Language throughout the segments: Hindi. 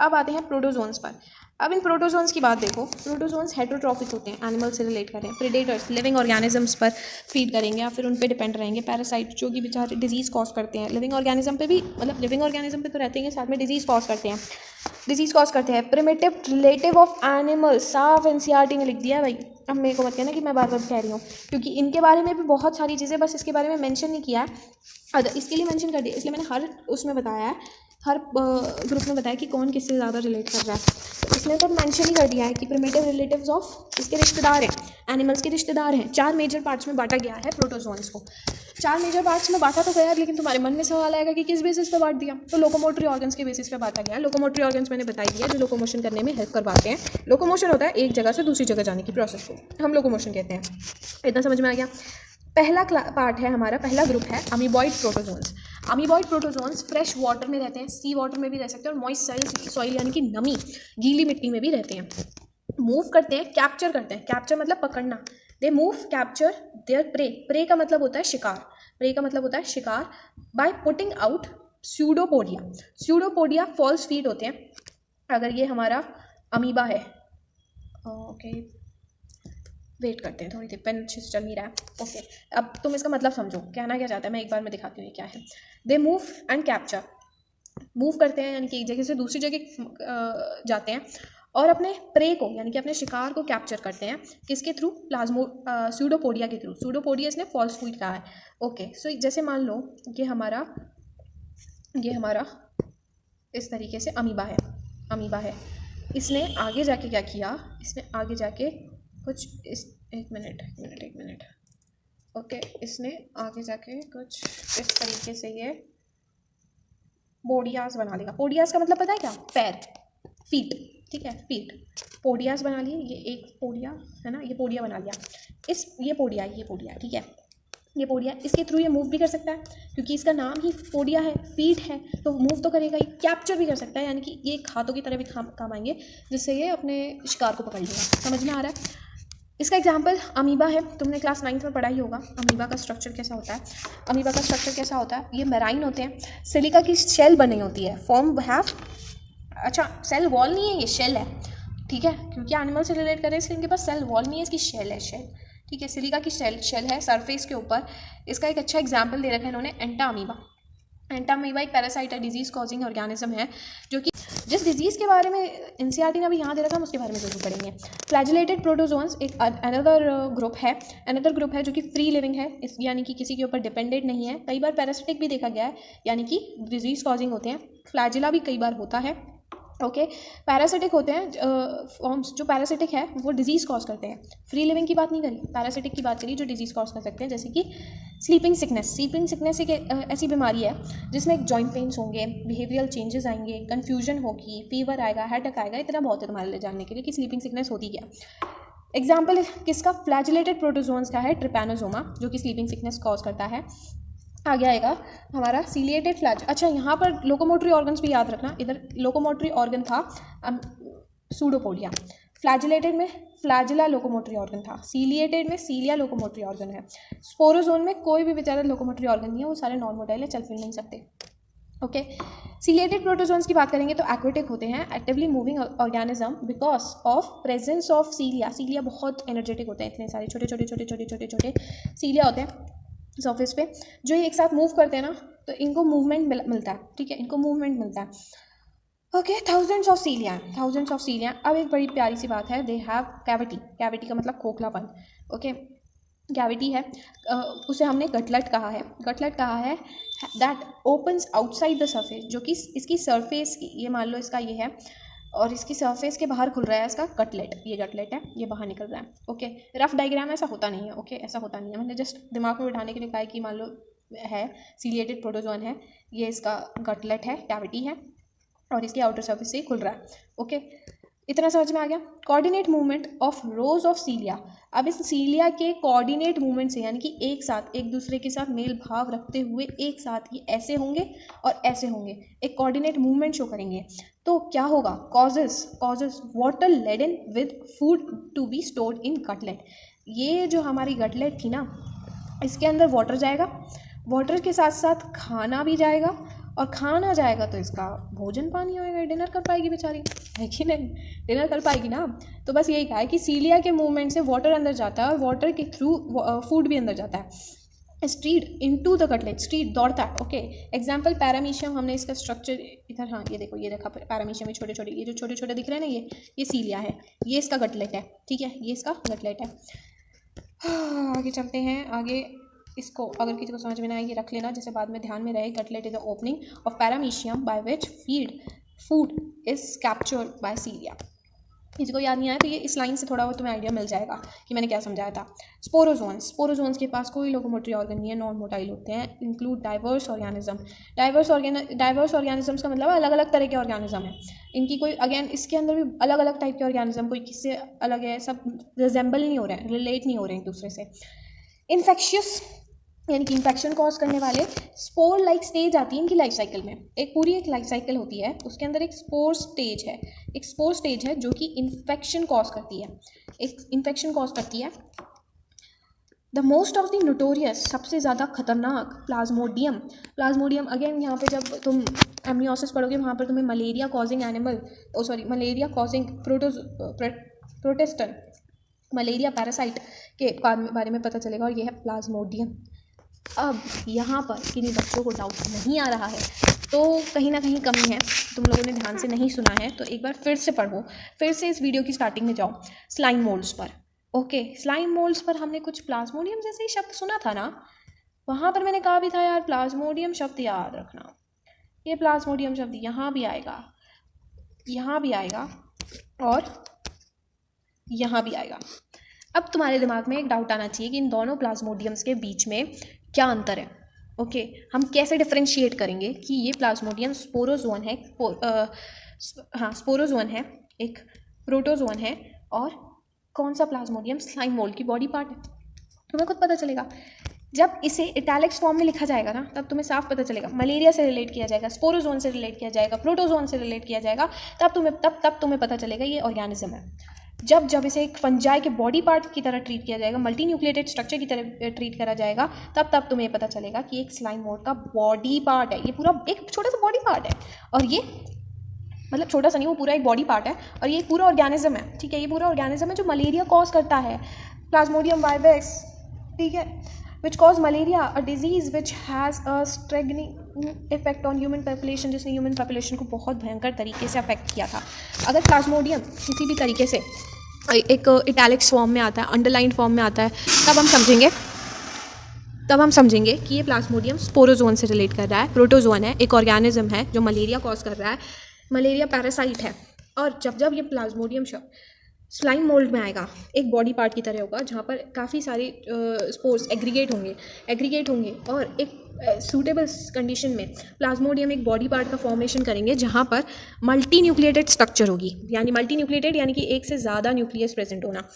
अब आते हैं प्रोटोजोन्स पर। अब इन प्रोटोजोन्स की बात देखो, प्रोटोजोन्स हेटरोट्रॉफिक होते हैं, एनिमल से रिलेट करें, प्रेडेटर्स लिविंग ऑर्गेनिजम्स पर फीड करेंगे या फिर उन पे डिपेंड रहेंगे, पैरासाइट जो कि बेचारे डिजीज़ कॉज करते हैं, लिविंग ऑर्गेनिज्म पे भी, मतलब लिविंग ऑर्गेनिज्म पे तो रहते हैं, साथ में डिजीज़ कॉज करते हैं। प्रिमिटिव रिलेटिव ऑफ एनिमल, साफ एनसीईआरटी में लिख दिया भाई। अब मेरे को मत कहना कि मैं बार बार कह रही हूँ, क्योंकि इनके बारे में भी बहुत सारी चीज़ें, बस इसके बारे में मेंशन नहीं किया है, इसके लिए मेंशन कर दिया, इसलिए मैंने हर उसमें बताया है, हर ग्रुप में बताया कि कौन किससे ज़्यादा रिलेट कर रहा है। तो इसने तो मेंशन ही कर दिया है कि प्रिमिटिव रिलेटिव्स ऑफ, इसके रिश्तेदार हैं, एनिमल्स के रिश्तेदार हैं। 4 मेजर पार्ट्स में बांटा गया है प्रोटोजोन्स को। 4 मेजर पार्ट्स में बांटा तो गया, लेकिन तुम्हारे मन में सवाल आएगा कि किस बेसिस पे बांट दिया। तो लोकोमोटरी ऑर्गन्स के बेसिस पे बांटा गया है। लोकोमोटरी ऑर्गन्स मैंने बताई दिया, जो लोकोमोशन करने में हेल्प करवाते हैं। लोकोमोशन होता है एक जगह से दूसरी जगह जाने की प्रोसेस को हम लोकोमोशन कहते हैं। इतना समझ में आ गया। पहला पार्ट है हमारा, पहला ग्रुप है amoeboid protozoans. Amoeboid protozoans fresh water में रहते हैं, सी वाटर में भी रह सकते हैं, और मॉइस्ट सॉइल यानी कि नमी, गीली मिट्टी में भी रहते हैं। मूव करते हैं, कैप्चर करते हैं, कैप्चर मतलब पकड़ना। They move capture their prey, prey का मतलब होता है शिकार, प्रे का मतलब होता है शिकार, by putting out pseudopodia. Pseudopodia false feet होते हैं। अगर ये हमारा अमीबा है, ओके वेट करते हैं थोड़ी देर, पेन अच्छे से चल नहीं रहा है। ओके, अब तुम इसका मतलब समझो कहना क्या चाहता है, मैं एक बार में दिखाती हूँ ये क्या है। They move and capture, move करते हैं यानी कि एक जगह से दूसरी जगह जाते हैं, और अपने प्रे को यानी कि अपने शिकार को कैप्चर करते हैं। किसके थ्रू? स्यूडोपोडिया के थ्रू। स्यूडोपोडिया इसने फॉल्स फीट कहा है। ओके, सो जैसे मान लो ये हमारा इस तरीके से अमीबा है। इसने आगे जाके क्या किया, इसने आगे जाके कुछ एक मिनट ओके, इसने आगे जाके कुछ इस तरीके से ये पोडियास बना लेगा। पोडियास का मतलब पता है क्या? पैर, फीट, ठीक है, फीट। पोडियास बना लिए, ये एक पोडिया है ना, ये पोडिया बना लिया। ये पोडिया, ठीक है, ये पोडिया, इसके थ्रू ये मूव भी कर सकता है, क्योंकि इसका नाम ही पोडिया है, फीट है, तो मूव तो करेगा ही। कैप्चर भी कर सकता है, यानी कि ये हाथों की तरह भी काम आएंगे, जिससे ये अपने शिकार को पकड़ लेगा। समझ में आ रहा है? इसका एग्जाम्पल अमीबा है, तुमने क्लास 9th में पढ़ा ही होगा अमीबा का स्ट्रक्चर कैसा होता है। ये मेराइन होते हैं, सिलिका की शेल बनी होती है, फॉर्म हैव, अच्छा सेल वॉल नहीं है, ये शेल है, ठीक है, क्योंकि एनिमल से रिलेट करें इसलिए इनके पास सेल वॉल नहीं है, इसकी शेल है, ठीक है, सिलिका की शेल है सरफेस के ऊपर। इसका एक अच्छा एग्जाम्पल दे रखा है इन्होंने, एंटामीबा एक पैरासाइट है, डिजीज कॉजिंग ऑर्गेनिज्म है, जो कि जिस डिजीज़ के बारे में एनसीईआरटी ने अभी यहाँ दे रखा है हम उसके बारे में जरूर पढ़ेंगे। फ्लैजिलेटेड प्रोटोजोन्स एक अनदर ग्रुप है जो कि फ्री लिविंग है, इस यानी कि किसी के ऊपर डिपेंडेंट नहीं है। कई बार पैरासिटिक भी देखा गया है, यानी कि डिजीज कॉजिंग होते हैं। फ्लैजिला भी कई बार होता है। ओके, पैरासिटिक होते हैं फॉर्म्स, जो पैरासिटिक है वो डिजीज़ कॉज करते हैं। फ्री लिविंग की बात नहीं करी, पैरासिटिक की बात करी जो डिजीज़ कॉज कर सकते हैं, जैसे कि स्लीपिंग सिकनेस एक ऐसी बीमारी है जिसमें एक जॉइंट पेन्स होंगे, बिहेवियरल चेंजेस आएंगे, कन्फ्यूजन होगी, फीवर आएगा, हेडेक आएगा। इतना बहुत है तुम्हारे लिए जानने के लिए कि स्लीपिंग सिकनेस होती क्या। एग्जाम्पल किसका? फ्लैजिलेटेड प्रोटोजोन्स का है ट्रिपैनोसोमा, जो कि स्लीपिंग सिकनेस कॉज करता है। आगे आएगा हमारा सीलिएटेड फ्लैज। अच्छा, यहाँ पर लोकोमोटरी ऑर्गन्स भी याद रखना, इधर लोकोमोटरी ऑर्गन था सूडोपोडिया, फ्लैजिलेटेड में फ्लैजिला लोकोमोटरी ऑर्गन था, सीलिएटेड में सीलिया लोकोमोटरी ऑर्गन है। स्पोरोजोन में कोई भी बेचारा लोकोमोटरी ऑर्गन नहीं है, वो सारे नॉन मोटाइल है, चल फिर नहीं सकते। ओके, सीलिएटेड प्रोटोजोन्स की बात करेंगे तो एक्वेटिक होते हैं, actively moving organism because of presence of सीलिया बहुत एनर्जेटिक होते हैं, इतने सारे छोटे सीलिया होते हैं सरफेस पे, जो ये एक साथ मूव करते हैं ना, तो इनको मूवमेंट मिलता है, ठीक है, इनको मूवमेंट मिलता है। Okay, thousands of सीलिया। अब एक बड़ी प्यारी सी बात है, दे हैव कैविटी का मतलब खोखलापन। ओके, कैविटी है, उसे हमने गटलेट कहा है that opens outside the surface, जो कि इसकी सरफेस की, ये मान लो इसका ये है और इसकी सरफेस के बाहर खुल रहा है इसका गटलेट, ये गटलेट है, ये बाहर निकल रहा है। ओके, रफ डायग्राम ऐसा होता नहीं है। ओके, ऐसा होता नहीं है, मैंने जस्ट दिमाग में बिठाने के लिए कहा कि मान लो है सीलिएटेड प्रोटोजोन है, ये इसका गटलेट है, कैविटी है, और इसकी आउटर सर्फेस से खुल रहा है। ओके, इतना समझ में आ गया। Coordinate movement of rose of सीलिया। अब इस सीलिया के कोऑर्डिनेट मूवमेंट से, यानी कि एक साथ एक दूसरे के साथ मेल भाव रखते हुए एक साथ ये ऐसे होंगे और ऐसे होंगे, एक कोऑर्डिनेट मूवमेंट शो करेंगे, तो क्या होगा? Causes water laden with food to be stored in gullet. ये जो हमारी गटलेट थी ना, इसके अंदर वाटर जाएगा, वाटर के साथ साथ खाना भी जाएगा, और खाना जाएगा तो इसका भोजन पानी होएगा, डिनर कर पाएगी बेचारी, है कि नहीं, डिनर कर पाएगी ना। तो बस यही कहा है कि सीलिया के मूवमेंट से वाटर अंदर जाता है और वाटर के थ्रू फूड भी अंदर जाता है। Stride into the cutlet, stride दौड़ता है। ओके, एग्जाम्पल पैरामीशियम, हमने इसका स्ट्रक्चर इधर, हाँ ये देखो, ये देखा पैरामीशियम में छोटे छोटे, ये जो छोटे छोटे दिख रहे हैं ना, ये सीलिया है, ये इसका गटलेट है, ठीक है, ये इसका गटलेट है। आगे चलते हैं, आगे इसको अगर किसी को समझ में ना आए ये रख लेना, जैसे बाद में ध्यान में रहे। Gullet is the opening of paramecium by which food is captured by cilia. किसी को याद नहीं आया तो ये इस लाइन से थोड़ा बहुत तुम्हें आइडिया मिल जाएगा कि मैंने क्या समझाया था। स्पोरोजोन्स के पास कोई लोकोमोटरी ऑर्गन नहीं है, नॉन मोटाइल होते हैं। Include diverse organism. Diverse organisms का मतलब अलग अलग तरह के ऑर्गेनिज्म है। इनकी कोई, अगेन इसके अंदर भी अलग अलग टाइप के ऑर्गेनिज्म, कोई किससे अलग है, सब रिजेंबल नहीं हो रहे हैं, रिलेट नहीं हो रहे हैं एक दूसरे से। इन्फेक्शियस यानी कि इन्फेक्शन कॉज करने वाले स्पोर लाइक स्टेज आती है इनकी लाइफ साइकिल में। एक पूरी एक लाइफ साइकिल होती है, उसके अंदर एक स्पोर स्टेज है जो कि इन्फेक्शन कॉज करती है। The most of the notorious, सबसे ज़्यादा खतरनाक, प्लाज्मोडियम। अगेन यहाँ पे जब तुम एमनियोसिस पढ़ोगे वहाँ पर तुम्हें मलेरिया कॉजिंग प्रोटेस्टन, मलेरिया पैरासाइट के बारे में पता चलेगा, और ये है प्लाज्मोडियम। अब यहाँ पर किन्हीं बच्चों को डाउट नहीं आ रहा है तो कहीं ना कहीं कमी है, तुम लोगों ने ध्यान से नहीं सुना है, तो एक बार फिर से पढ़ो, फिर से इस वीडियो की स्टार्टिंग में जाओ, स्लाइम मोल्ड्स पर। ओके, स्लाइम मोल्ड्स पर हमने कुछ प्लाज्मोडियम जैसे ही शब्द सुना था ना, वहाँ पर मैंने कहा भी था यार प्लाज्मोडियम शब्द याद रखना, ये प्लाज्मोडियम शब्द यहाँ भी आएगा और यहाँ भी आएगा। अब तुम्हारे दिमाग में एक डाउट आना चाहिए कि इन दोनों प्लाज्मोडियम्स के बीच में क्या अंतर है। ओके, हम कैसे डिफरेंशिएट करेंगे कि ये प्लाज्मोडियम स्पोरोजोन है, स्पोरोजोन है, एक प्रोटोजोन है, और कौन सा प्लाज्मोडियम स्लाइम मोल्ड की बॉडी पार्ट है। तुम्हें खुद पता चलेगा जब इसे इटैलिक्स फॉर्म में लिखा जाएगा ना, तब तुम्हें साफ पता चलेगा। मलेरिया से रिलेट किया जाएगा, स्पोरोजोन से रिलेट किया जाएगा, प्रोटोजोन से रिलेट किया जाएगा, तब तुम्हें पता चलेगा ये ऑर्गेनिज्म है। जब इसे एक फंजाई के बॉडी पार्ट की तरह ट्रीट किया जाएगा, मल्टी न्यूक्लिएटेड स्ट्रक्चर की तरह ट्रीट करा जाएगा, तब तुम्हें पता चलेगा कि एक स्लाइम मोल्ड का बॉडी पार्ट है। ये पूरा एक छोटा सा बॉडी पार्ट है, और ये मतलब छोटा सा नहीं, वो पूरा एक बॉडी पार्ट है, और ये पूरा ऑर्गेनिज्म है, ठीक है, ये पूरा ऑर्गेनिज्म है जो मलेरिया कॉज करता है, प्लाज्मोडियम वाइवेक्स, ठीक है, which cause malaria, a disease which has a strangling effect on human population, जिसने ह्यूमन पॉपुलेशन को बहुत भयंकर तरीके से अफेक्ट किया था। अगर प्लाज्मोडियम किसी भी तरीके से एक इटैलिक्स फॉर्म में आता है, अंडरलाइन फॉर्म में आता है, तब हम समझेंगे कि ये प्लाज्मोडियम स्पोरोजोन से रिलेट कर रहा है, प्रोटोजोन है, एक ऑर्गेनिज्म है जो मलेरिया कॉज कर रहा है, मलेरिया पैरासाइट है। और जब ये प्लाज्मोडियम शब्द स्लाइम मोल्ड में आएगा, एक बॉडी पार्ट की तरह होगा जहाँ पर काफ़ी सारे स्पोर्स एग्रीगेट होंगे और एक सूटेबल कंडीशन में प्लाज्मोडियम एक बॉडी पार्ट का फॉर्मेशन करेंगे जहाँ पर मल्टी न्यूक्लिएटेड स्ट्रक्चर होगी, यानी कि एक से ज़्यादा न्यूक्लियस प्रेजेंट होना।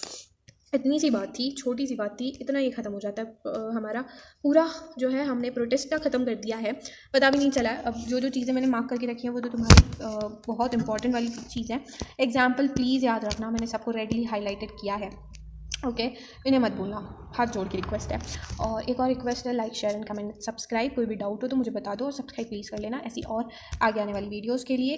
इतनी सी बात थी, छोटी सी बात थी, इतना ही ख़त्म हो जाता है हमारा पूरा जो है, हमने प्रोटेस्टा ख़त्म कर दिया है, पता भी नहीं चला। अब जो चीज़ें मैंने मार्क करके रखी हैं वो तो तुम्हारी बहुत इंपॉर्टेंट वाली चीज़ है। एग्जाम्पल प्लीज़ याद रखना, मैंने सबको रेडली हाईलाइटेड किया है। ओके, इन्हें मत भूलना, हाथ जोड़ के रिक्वेस्ट है। और एक और रिक्वेस्ट है, like share and comment subscribe. कोई भी डाउट हो तो मुझे बता दो, और सब्सक्राइब प्लीज़ कर लेना ऐसी और आगे आने वाली वीडियोज़ के लिए।